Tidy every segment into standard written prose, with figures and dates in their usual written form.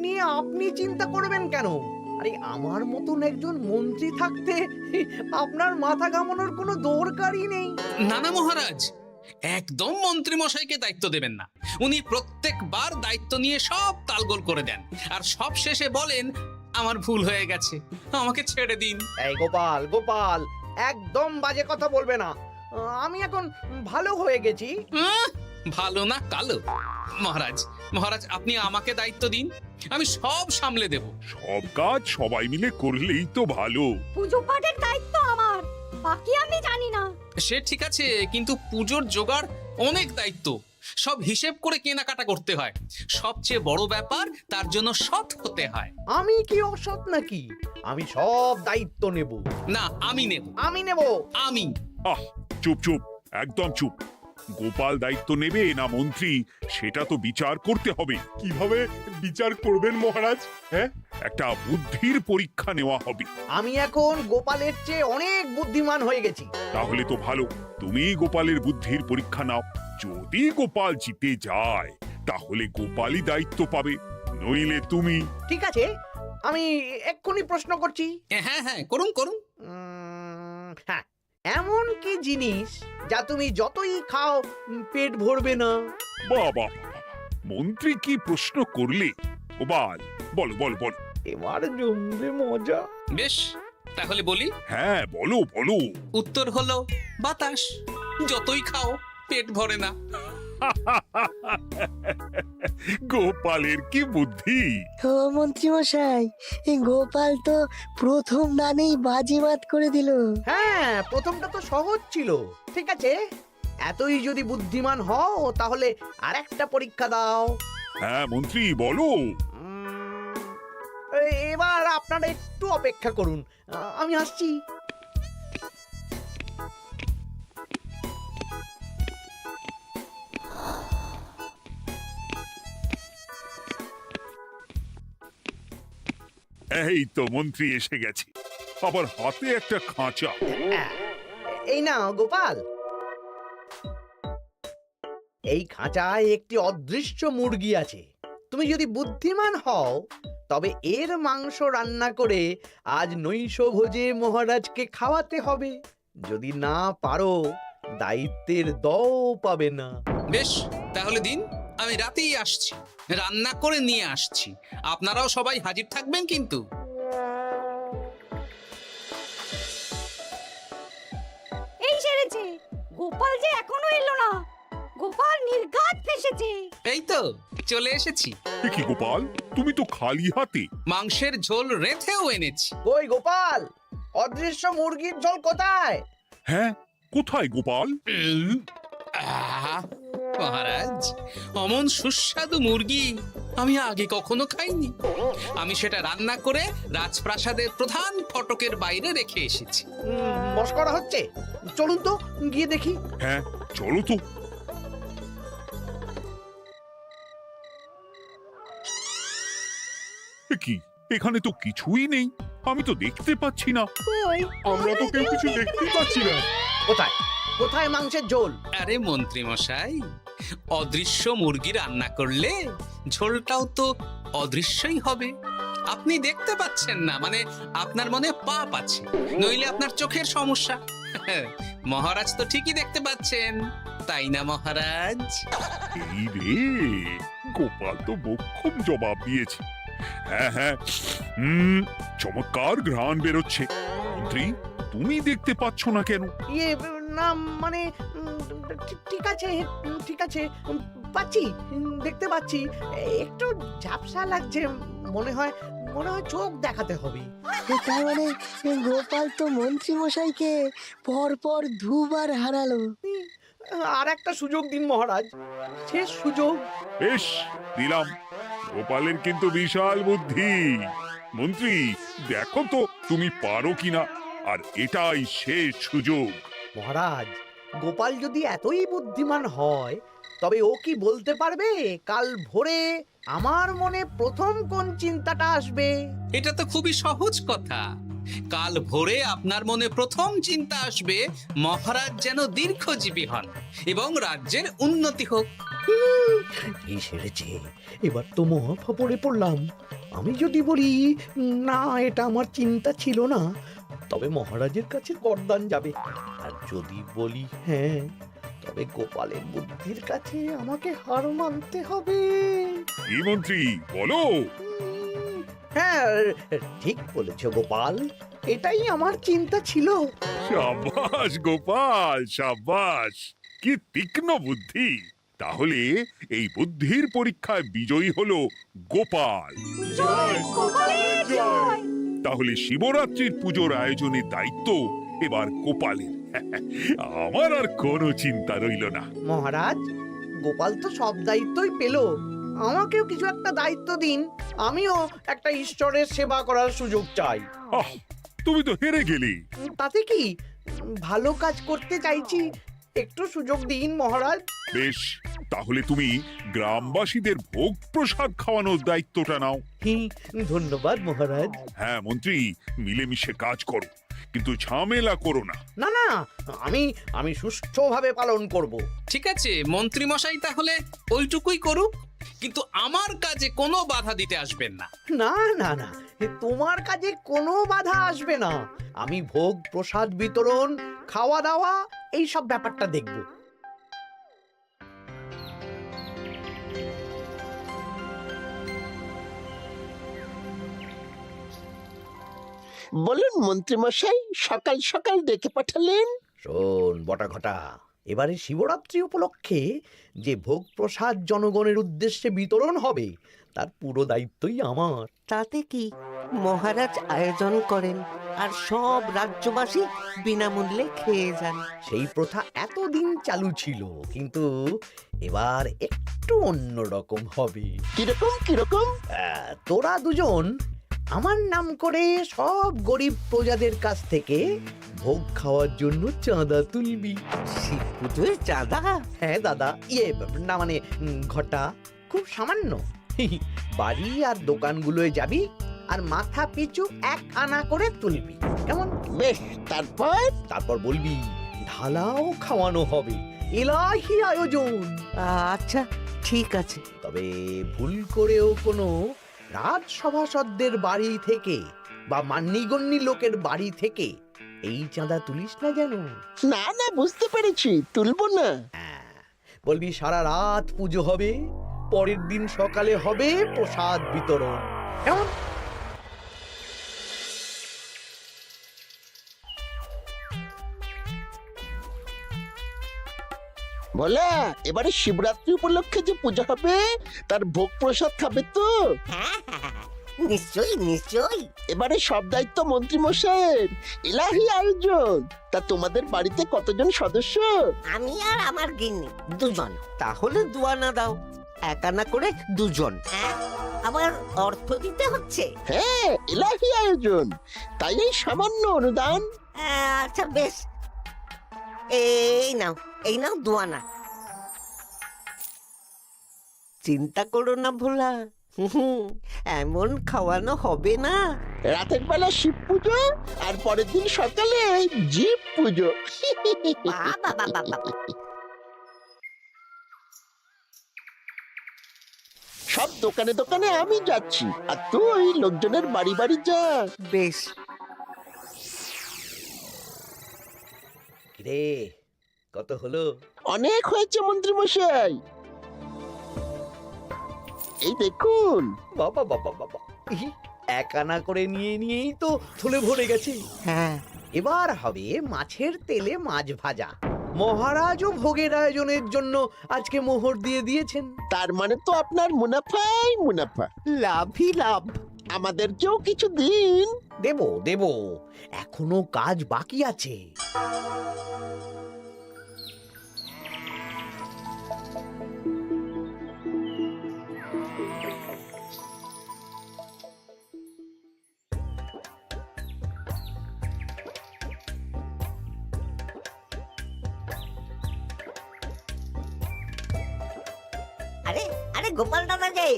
নিয়ে আপনি চিন্তা করবেন কেন? আরে আমার মতন একজন মন্ত্রী থাকতে আপনার মাথা ঘামানোর কোনো দরকারই নেই। না না মহারাজ, একদম মন্ত্রী মশাইকে দায়িত্ব দেবেন না। উনি প্রত্যেকবার দায়িত্ব নিয়ে সব তালগোল করে দেন, আর সব শেষে বলেন আমার ভুল হয়ে গেছে, আমাকে ছেড়ে দিন। এই গোপাল গোপাল, একদম বাজে কথা বলবে না। আমি এখন ভালো হয়ে গেছি। ভালো না কালো? মহারাজ, মহারাজ আপনি আমাকে দায়িত্ব দিন, আমি সব সামলে দেব। সব কাজ সবাই মিলে করলেই তো ভালো। পুজো পাঠের দায়িত্ব আমার, বাকি আমি জানি না। সে ঠিক আছে, কিন্তু পুজোর জোগাড় অনেক দায়িত্ব, সব হিসেব করে কেনাকাটা করতে হয়। সবচেয়ে বড় ব্যাপার, তার জন্য সৎ হতে হয়। আমি কি অসৎ নাকি? আমি সব দায়িত্ব নেব। না, আমি নেব। আমি নেব। আমি। আহ, চুপ চুপ, একদম চুপ। গোপাল দায়িত্ব নেবে না মন্ত্রী, সেটা তো বিচার করতে হবে। কিভাবে বিচার করবেন মহারাজ? হ্যাঁ, একটা বুদ্ধির পরীক্ষা নেওয়া হবে। আমি এখন গোপালের চেয়ে অনেক বুদ্ধিমান হয়ে গেছি। তাহলে তো ভালো, তুমি গোপালের বুদ্ধির পরীক্ষা নাও। যদি গোপাল জিতে যায় তাহলে গোপালই দায়িত্ব পাবে, নইলে তুমি। ঠিক আছে, আমি এক্ষুনি প্রশ্ন করছি। হ্যাঁ হ্যাঁ, করুন করুন। হ্যাঁ, এমন কি জিনিস যা তুমি যতই খাও পেট ভরবে না? বাবা, মন্ত্রী কি প্রশ্ন করলে! গোপাল, বলো বলো বলো। এবার জমবে মজা। বেশ, তাহলে বলি। হ্যাঁ, বলো বলো। উত্তর হলো বাতাস। যতই খাও পেট ভরে না। গোপালের কি বুদ্ধি! ও মন্ত্রী মশাই, এই গোপাল তো প্রথম দানেই বাজিমাত করে দিল। হ্যাঁ, প্রথমটা তো সহজ ছিল। ঠিক আছে, এতই যদি বুদ্ধিমান হও তাহলে আরেকটা পরীক্ষা দাও। হ্যাঁ মন্ত্রী, বলো। এবার আপনারা একটু অপেক্ষা করুন, আমি আসছি। এই তো মন্ত্রী এসে গেছে, আবার হাতে একটা খাঁচা। এই নাও গোপাল, এই খাঁচায় একটি অদৃশ্য মুরগি আছে। তুমি যদি বুদ্ধিমান হও তবে এর মাংস রান্না করে আজ নৈশভোজে মহারাজকে খাওয়াতে হবে। যদি না পারো দায়িত্বের দও পাবে না। বেশ, তাহলে দিন, আমি রাতেই আসছি, রান্না করে নিয়ে আসছি। আপনারাও সবাই হাজির থাকবেন কিন্তু। এই সেরেছে, গোপাল যে এখনো এলো না। গোপাল নির্ঘাত ফেসেছে। এই তো চলে এসেছি। এ কি গোপাল, তুমি তো খালি হাতে। মাংসের ঝোল রেঁধেও এনেছি। কই গোপাল, অদৃশ্য মুরগির ঝোল কোথায়? হ্যাঁ, কোথায় গোপাল? আহ, মহারাজ, অমন সুস্বাদু মুরগি আমি আগে কখনো খাইনি। আমি সেটা রান্না করে রাজপ্রাসাদের প্রধান ফটকের বাইরে রেখে এসেছি। মস্করা হচ্ছে? চলুন তো গিয়ে দেখি। হ্যাঁ, চলো তো। এ কি, এখানে তো কিছুই নেই, আমি তো দেখতে পাচ্ছি না। কই, আমরা তো কেউ কিছু দেখতেই পাচ্ছি না। কোথায় কোথায় মাংসের ঝোল? আরে মন্ত্রী মশাই, অদৃশ্য মুরগি রান্না করলে ঝোলটাও তো অদৃশ্যই হবে। আপনি দেখতে পাচ্ছেন না, মানে আপনার মনে পাপ আছে, নইলে আপনার চোখের সমস্যা। মহারাজ তো ঠিকই দেখতে পাচ্ছেন, তাই না মহারাজ? এই রে, গোপাল তো মোক্ষম জবাব দিয়েছে। হ্যাঁ হ্যাঁ, চমৎকার ঘ্রাণ বেরোচ্ছে। মন্ত্রী, তুমি দেখতে পাচ্ছ না কেন? ইয়ে না, মানে ঠিক আছে ঠিক আছে, পাচ্ছি, দেখতে পাচ্ছি। একটু ঝাপসা লাগছে, মনে হয় চোখ দেখাতে হবে। তার মানে গোপাল তো মন্ত্রী মশাইকে পর পর দুবার হারালো। আর একটা সুযোগ দিন মহারাজ, শেষ সুযোগ। বেশ, দিলাম। গোপালের কিন্তু বিশাল বুদ্ধি। মন্ত্রী, দেখো তো তুমি পারো কিনা, আর এটাই শেষ সুযোগ। মহারাজ, গোপাল যদি এতই বুদ্ধিমান হয় তবে ও কি বলতে পারবে কাল ভোরে আমার মনে প্রথম কোন চিন্তাটা আসবে? এটা তো খুবই সহজ কথা। কাল ভোরে আপনার মনে প্রথম চিন্তা আসবে মহারাজ যেন দীর্ঘজীবী হন এবং রাজ্যের উন্নতি হোক। কি সেরেছে, এবার তো মহা ফাপড়ে পড়লাম। আমি যদি বলি না, এটা আমার চিন্তা ছিল না, তবে মহারাজের কাছে গর্দান যাবে। আর যদি বলি হ্যাঁ, তবে গোপালের বুদ্ধির কাছে আমাকে হার মানতে হবে। কি মন্ত্রী বলো? হ্যাঁ, ঠিক বলেছ গোপাল, এটাই আমার চিন্তা ছিল। সাবাস গোপাল, সাবাস, কি তীক্ষ্ণ বুদ্ধি। তাহলে এই বুদ্ধির পরীক্ষায় বিজয়ী হলো গোপাল। জয় গোপালের জয়। তাহলে শিবরাত্রির পুজোর আয়োজনের দায়িত্ব এবার গোপালের। আমার আর কোনো চিন্তা রইল না। মহারাজ, গোপাল তো সব দায়িত্বই পেল, আমাকেও কিছু একটা দায়িত্ব দিন। আমিও একটা ঈশ্বরের সেবা করার সুযোগ চাই। আহ, তুমি তো হেরে গেলে। তাতে কি, ভালো কাজ করতে চাইছি, একটু সুযোগ দিন মহারাজ। বেশ, তাহলে তুমি গ্রামবাসীদের ভোগ প্রসাদ খাওয়ানোর দায়িত্বটা নাও। ধন্যবাদ মহারাজ। হ্যাঁ মন্ত্রী, মিলেমিশে কাজ করো, কিন্তু ঝামেলা করো না। না না, আমি সুষ্ঠুভাবে পালন করব। ঠিক আছে মন্ত্রী মশাই, তাহলে ওইটুকুই করুক, কিন্তু আমার কাজে কোনো বাধা দিতে আসবেন না। না না না, তোমার কাজে কোনো বাধা আসবে না। আমি ভোগ প্রসাদ বিতরণ, খাওয়া দাওয়া, এই সব ব্যাপারটা দেখব। বলুন মন্ত্রীমশাই, সকাল সকাল ডেকে পাঠালেন। শোন বটা ঘটা, এবারে শিবরাত্রি উপলক্ষে যে ভোগ প্রসাদ জনগণের উদ্দেশ্যে বিতরণ হবে, তার পুরো দায়িত্বই আমার। তাতে কি, মহারাজ আয়োজন করেন আর সব রাজ্যবাসী বিনামূল্যে খেয়ে যান। সেই প্রথা এতদিন চালু ছিল, কিন্তু এবার একটু অন্যরকম হবে। কিরকম কিরকম? তোরা দুজন আমার নাম করে সব গরিব প্রজাদের কাছ থেকে ভোগ খাওয়ার জন্য চাঁদা তুলবি। শিব পুজোয় চাঁদা? হ্যাঁ দাদা, না মানে ঘটা, খুব সামান্য। বাড়ি আর দোকানগুলোয় যাবি আর মাথা পিছু 1 আনা করে তুলবি, কেমন? বেশ, তারপর? তারপর বলবি ঢালাও খাওয়ানো হবে, এলাহি আয়োজন। আচ্ছা ঠিক আছে। তবে ভুল করেও কোনো রাজসভাসদদের বাড়ি থেকে বা মান্যিগণ্যি লোকের বাড়ি থেকে এই চাঁদা তুলিস না যেন। না না, বুঝতে পেরেছি, তুলবো না। হ্যাঁ, বলবি সারা রাত পুজো হবে, পরের দিন সকালে হবে প্রসাদ বিতরণ, কেমন? বলা, এবারে শিবরাত্রি উপলক্ষে যে পূজা হবে তার ভোগ প্রসাদ খাবে তো? নিশ্চয়ই নিশ্চয়ই। এবারে সব দায়িত্ব মন্ত্রী মশাইয়ের, এলাহি আয়োজন। তা তোমাদের বাড়িতে কতজন সদস্য? আমি আর আমার গিন্নি দুজন। তাহলে 2 আনা দাও, 1 আনা করে দুজন। আবার অর্থ দিতে হচ্ছে? হ্যাঁ, এলাহি আয়োজন, তাই এই সামান্য অনুদান। আচ্ছা বেশ, এই নাও 2 আনা। চিন্তা করো না ভোলা, এমন খাওয়ানো হবে না। রাতের বেলা শিব পুজো আর পরের দিন সকালে জীব পুজো। সব দোকানে দোকানে আমি যাচ্ছি, আর তুই লোকজনের বাড়ি বাড়ি যা। বেশ। রে, কত হলো? অনেক হয়েছে মন্ত্রী মশাই, এই দেখুন। বাবা বাবা বাবা, 1 আনা করে নিয়েই তো থলে ভরে গেছে। হ্যাঁ, এবার হবে মাছের তেলে মাছ ভাজা। মহারাজও ভোগের আয়োজনের জন্য আজকে মোহর দিয়ে দিয়েছেন। তার মানে তো আপনার মুনাফাই মুনাফা। লাভই লাভ। আমাদেরকেও কিছু দিন। দেব, এখনো কাজ বাকি আছে। আরে আরে গোপাল দাদা যে,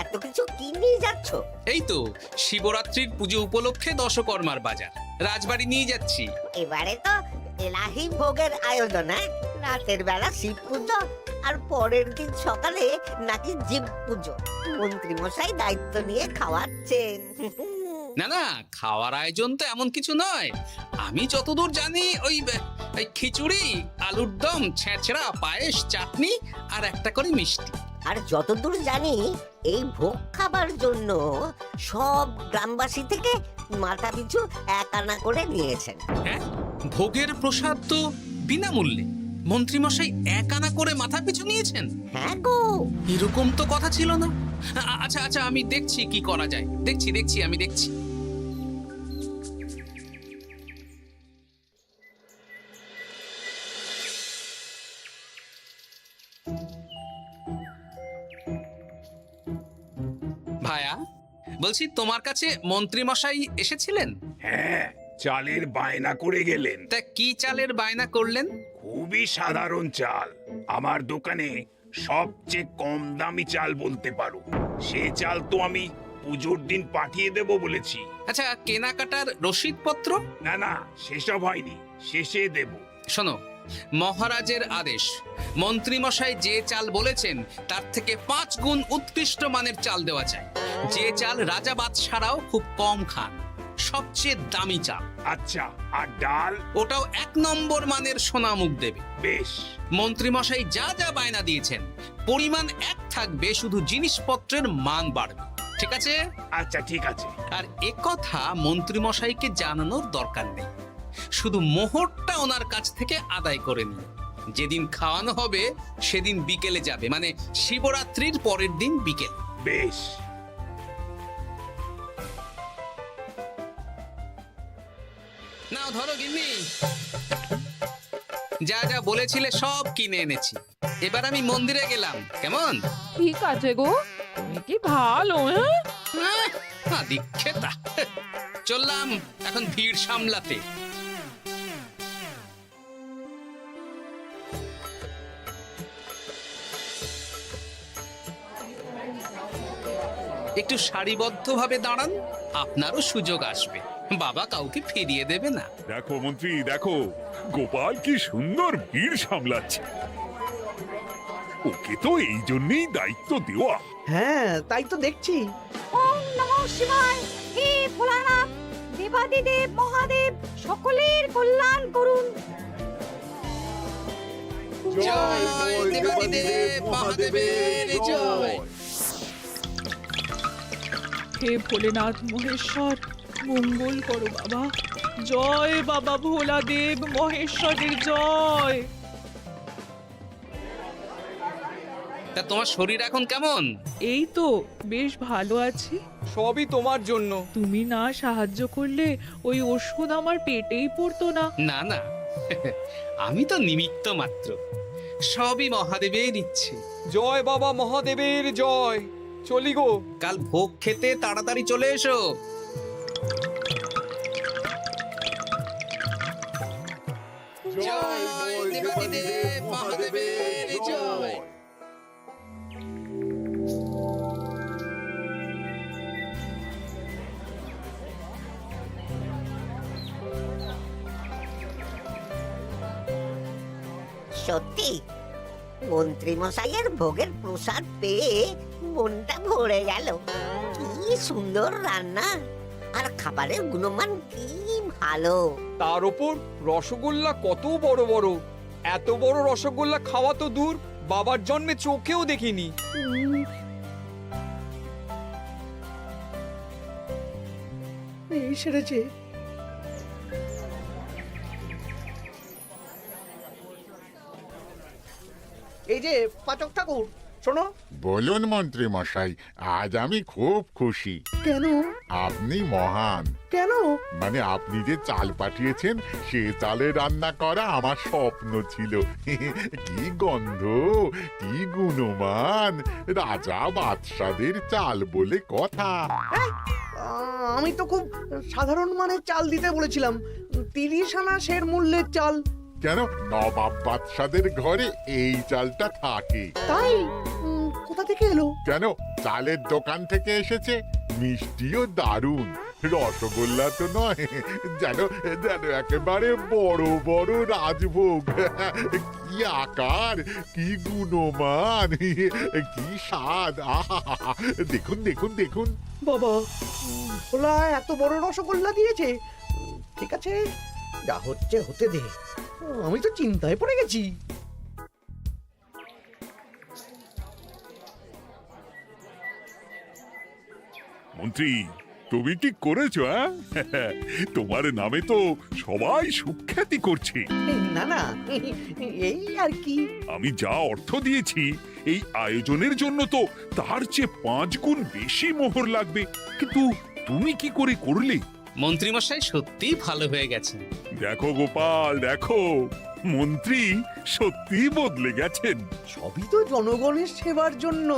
এত কিছু কি নিয়ে যাচ্ছ? এই তো শিবরাত্রির পুজো উপলক্ষে দশকর্মার বাজার রাজবাড়ি নিয়ে যাচ্ছি। এবারে তো এলাহি ভোগের আয়োজন, রাতের বেলা শিব পুজো, আর পরের দিন সকালে নাকি জীব পুজো। মন্ত্রী মশাই দায়িত্ব নিয়ে খাওয়াচ্ছেন। না না, খাওয়ার আয়োজন তো এমন কিছু নয়। আমি যতদূর জানি ওই খিচুড়ি, আলুর দম, ছেঁচড়া, পায়েস, চাটনি আর একটা করে মিষ্টি। আর যতদূর জানি এই ভোগ খাবার জন্য সব গ্রামবাসী থেকে মাথা পিছু 1 আনা করে নিয়েছেন। হ্যাঁ, ভোগের প্রসাদ তো বিনামূল্যে। মন্ত্রীমশাই 1 আনা করে মাথা পিছু নিয়েছেন? হ্যাঁ গো, এরকম তো কথা ছিল না। আচ্ছা আচ্ছা, আমি দেখছি কি করা যায়। দেখছি আমি দেখছি। ভায়া, বলছি তোমার কাছে মন্ত্রীমশাই এসেছিলেন? হ্যাঁ, চালের বায়না করে গেলেন। তা কি চালের বায়না করলেন? খুবই সাধারণ চাল। আমার দোকানে সবচেয়ে কম দামি চাল বলতে পারো। সে চাল তো আমি পুজোর দিন পাঠিয়ে দেব বলেছি। আচ্ছা, কেনাকাটার রসিদপত্র? না না, সেসব হয়নি, শেষে দেব। শোনো, মহারাজের আদেশ, মন্ত্রীমশাই যে চাল বলেছেন তার থেকে 5 গুণ উৎকৃষ্ট মানের চাল দেওয়া চাই। যে চাল রাজা বাদশারাও খুব কম খান, সবচেয়ে দামি চাল। আচ্ছা, আর ডাল? ওটাও 1 নম্বর মানের সোনামুখ দেবে। বেশ। মন্ত্রীমশাই যা যা বায়না দিয়েছেন পরিমাণ এক থাকবে, শুধু জিনিসপত্রের মান বাড়বে। ঠিক আছে? আচ্ছা, ঠিক আছে। আর একথা মন্ত্রীমশাইকে জানানোর দরকার নেই। শুধু মোহরটা ওনার কাছ থেকে আদায় করে নিন। যেদিন খাওয়ানো হবে সেদিন বিকেলে যাবে, মানে শিবরাত্রির পরের দিন বিকেল। বেশ। নাও ধরো গিন্নি, যা যা বলেছিলে সব কিনে এনেছি। এবার আমি মন্দিরে গেলাম, কেমন? ঠিক আছে গো, তুমি কি ভালো। দীক্ষেতা, চললাম এখন ভিড় সামলাতে। একটু সারিবদ্ধভাবে দাঁড়ান, আপনারও সুযোগ আসবে। বাবা কাউকে ফিরিয়ে দেবে না। দেখো মন্ত্রী, দেখো গোপাল কি সুন্দর ভিড় সামলাচ্ছে। ওকে তো এই জন্যই দায়িত্ব দেওয়া। হ্যাঁ, তাই তো দেখছি। ওম নমঃ শিবায়। হে ভোলানাথ, দেবাদিদেব মহাদেব সকলের কল্যাণ করুন। জয় দেবাদিদেব মহাদেবের জয়। হে ভোলেনাথ মহেশ্বর, মঙ্গল করো বাবা। জয় বাবা ভোলাদেব মহেশ্বরের জয়। তা তোমার শরীর এখন কেমন? এই তো বেশ ভালো আছি। সবই তোমার জন্য। তুমি না সাহায্য করলে ওই ওষুধ আমার পেটেই পড়তো না। না না, আমি তো নিমিত্ত মাত্র। সবই মহাদেবের ইচ্ছে। জয় বাবা মহাদেবের জয়। চলি গো। কাল ভোগ খেতে তাড়াতাড়ি চলে এসো। জয় দেবাদিদেব মহাদেবের জয়। সত্যি মন্ত্রী মশাইয়ের ভোগের প্রসাদ পেয়ে মনটা ভরে গেল। কি সুন্দর রান্না, আর খাবারের গুণমান কি ভালো। তার উপর রসগোল্লা কত বড় বড়। এত বড় রসগোল্লা খাওয়া তো দূর, বাবার জন্মে চোখেও দেখিনি। এই সেরেছে। এই যে পাচক ঠাকুর, শোনো। বলুন মন্ত্রী মশাই, আজ আমি খুব খুশি। কেন? আপনি মহান। কেন? মানে আপনি যে চাল পাঠিয়েছেন সে চালে রান্না করা আমার স্বপ্ন ছিল। কি গন্ধ, কি গুণমান, রাজা বাদশাদের চাল বলে কথা। আমি তো খুব সাধারণ মানের চাল দিতে বলেছিলাম, 30 আনা সের মূল্যের চাল। কেন, নবাব বাদশাদের ঘরে এই চালটা থাকে। তাই? কোথা থেকে এলো? কেন, চালের দোকান থেকে এসেছে। মিষ্টিও দারুণ, রসগোল্লা তো নয়, যেন যেন একেবারে বড় বড় রাজভোগ। কি আকার, কি গুণমান, কি স্বাদ! আহা! দেখুন দেখুন দেখুন। বাবা, ভোলা এত বড় রসগোল্লা দিয়েছে। ঠিক আছে, যা হচ্ছে হতে দে। আমি তো চিন্তায় পড়ে গেছি। মন্ত্রী, তুমি কি করেছো? তোমার নামে তো সবাই সুখ্যাতি করছে। না না, এই আর কি। আমি যা অর্থ দিয়েছি এই আয়োজনের জন্য তো তার চেয়ে 5 গুণ বেশি মোহর লাগবে, কিন্তু তুমি কি করে করলে? মন্ত্রীমশাই সত্যিই ভালো হয়ে গেছেন। দেখো গোপাল, দেখো, মন্ত্রী সত্যি বদলে গেছেন। সবই তো জনগণের সেবার জন্য।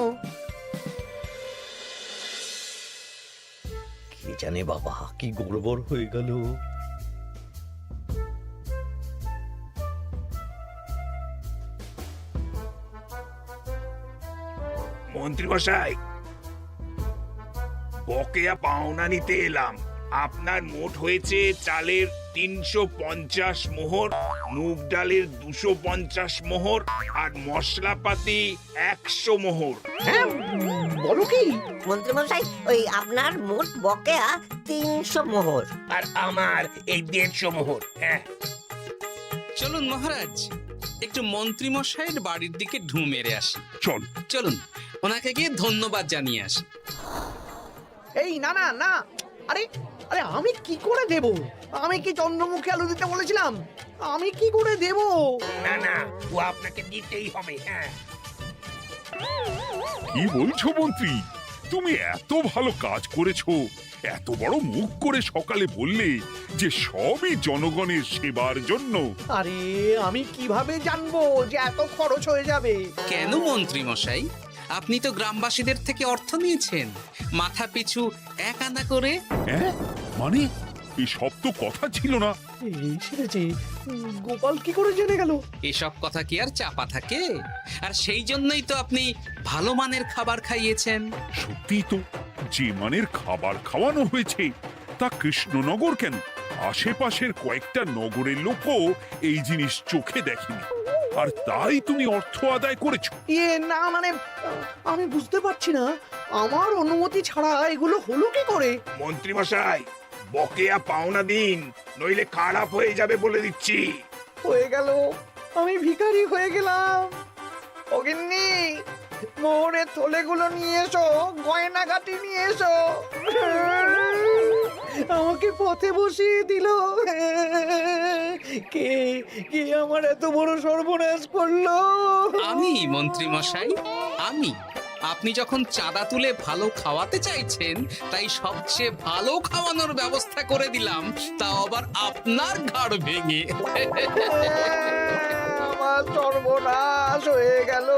কে জানে বাবা, কি গড়বড় হয়ে গেল। মন্ত্রী মশাই, বকেয়া পাওনা নিতে এলাম। আপনার মোট হয়েছে চালের 350 মোহর, মুগ ডালের 250 মোহর, আর মশলাপাতি 100 মোহর। হ্যাঁ, বলো কি? মন্ত্রীমশাই, ওই আপনার মোট বকেয়া 300 মোহর। আর আমার এই 150 মোহর। হ্যাঁ, চলুন মহারাজ, একটু মন্ত্রীমশাইয়ের বাড়ির দিকে ঢু মেরে আসি। চল। চলুন, ওনাকে গিয়ে ধন্যবাদ জানিয়ে আসি। এই না না না, আরে আরে আমি কি করে দেব? আমি কি চন্দ্রমুখী আলু দিতে বলেছিলাম? আমি কি করে দেব? না না, ও আপনাকে দিতেই হবে। হ্যাঁ, কি বলছো মন্ত্রী? তুমি এত ভালো কাজ করেছো, এত বড় মুখ করে সকালে বললে যে সবই জনগণের সেবার জন্য। আরে আমি কিভাবে জানবো যে এত খরচ হয়ে যাবে? কেন মন্ত্রীমশাই, আপনি তো গ্রামবাসীদের থেকে অর্থ নিয়েছেন, মাথা পিছু 1 আনা করে। হ্যাঁ, মানে এসব তো কথা ছিল না। এই সেরেছে, গোপাল কি করে জেনে গেল? এসব কথা কি আর চাপা থাকে? আর সেই জন্যই তো আপনি ভালো মানের খাবার খাইয়েছেন। সত্যি তো, যে মানের খাবার খাওয়ানো হয়েছে তা কৃষ্ণনগর কেন, আশেপাশের কয়েকটা নগরের লোকও এই জিনিস চোখে দেখেনি, আর তাই তুমি অর্থ আদায় করেছো। না মানে, আমি বুঝতে পারছি না, আমার অনুমতি ছাড়া এগুলো হলো কি করে? মন্ত্রী মশাই, বকেয়া পাওনা দিন, নইলে খারাপ হয়ে যাবে বলে দিচ্ছি। হয়ে গেল, আমি ভিখারি হয়ে গেলাম। অগিন্নি, মোহরের থলেগুলো নিয়ে এসো, গয়নাগাটি নিয়ে এসো। আমাকে পথে বসিয়ে দিল। কে কে আমার এত বড় সর্বনাশ করলো? আমি মন্ত্রীমশাই, আমি। আপনি যখন চাঁদা তুলে ভালো খাওয়াতে চাইছেন, তাই সবচেয়ে ভালো খাওয়ানোর ব্যবস্থা করে দিলাম, তাও আবার আপনার ঘাড় ভেঙে। আমার সর্বনাশ হয়ে গেল।